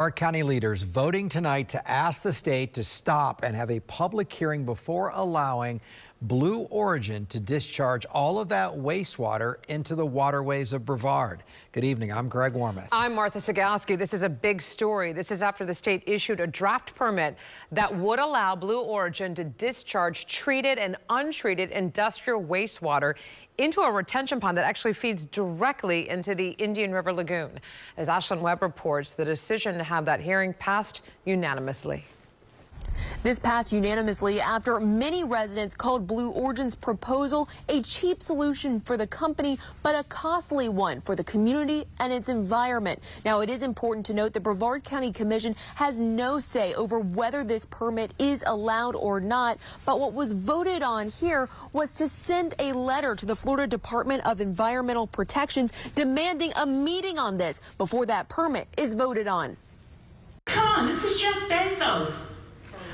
Brevard County leaders voting tonight to ask the state to stop and have a public hearing before allowing Blue Origin to discharge all of that wastewater into the waterways of Brevard. Good evening. I'm Greg Warmoth. I'm Martha Sagowski. This is a big story. This is after the state issued a draft permit that would allow Blue Origin to discharge treated and untreated industrial wastewater into a retention pond that actually feeds directly into the Indian River Lagoon. As Ashlyn Webb reports, the decision to have that hearing passed unanimously. This passed unanimously after many residents called Blue Origin's proposal a cheap solution for the company, but a costly one for the community and its environment. Now, it is important to note the Brevard County Commission has no say over whether this permit is allowed or not. But what was voted on here was to send a letter to the Florida Department of Environmental Protections demanding a meeting on this before that permit is voted on. Come on, this is Jeff Bezos.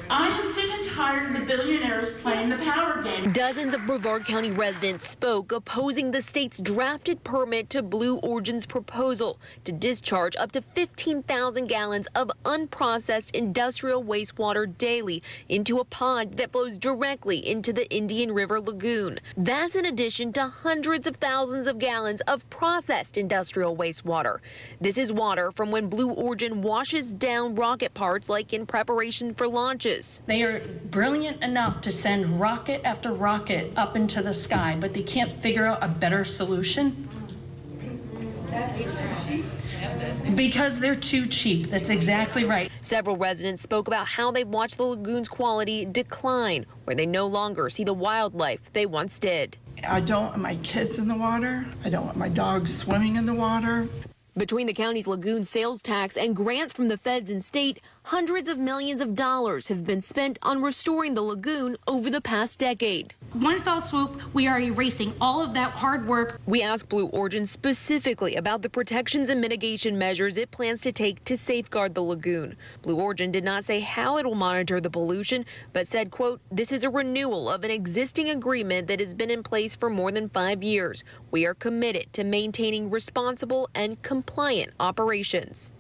I am sick and tired of the billionaires playing the power game. Dozens of Brevard County residents spoke opposing the state's drafted permit to Blue Origin's proposal to discharge up to 15,000 gallons of unprocessed industrial wastewater daily into a pond that flows directly into the Indian River Lagoon. That's in addition to hundreds of thousands of gallons of processed industrial wastewater. This is water from when Blue Origin washes down rocket parts like in preparation for launches. They are brilliant enough to send rocket after rocket up into the sky, but they can't figure out a better solution. Because they're too cheap. That's exactly right. Several residents spoke about how they've watched the lagoon's quality decline, where they no longer see the wildlife they once did. I don't want my kids in the water. I don't want my dogs swimming in the water. Between the county's lagoon sales tax and grants from the feds and state, hundreds of millions of dollars have been spent on restoring the lagoon over the past decade. One fell swoop, we are erasing all of that hard work. We asked Blue Origin specifically about the protections and mitigation measures it plans to take to safeguard the lagoon. Blue Origin did not say how it will monitor the pollution, but said, quote, "This is a renewal of an existing agreement that has been in place for more than 5 years. We are committed to maintaining responsible and compliant operations."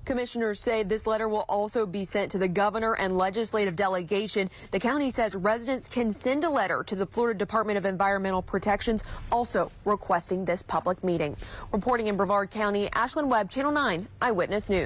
Commissioners say this letter will also be sent to the governor and legislative delegation. The county says residents can send a letter to the Florida Department of Environmental Protections, also requesting this public meeting. Reporting in Brevard County, Ashlyn Webb, Channel 9 Eyewitness News.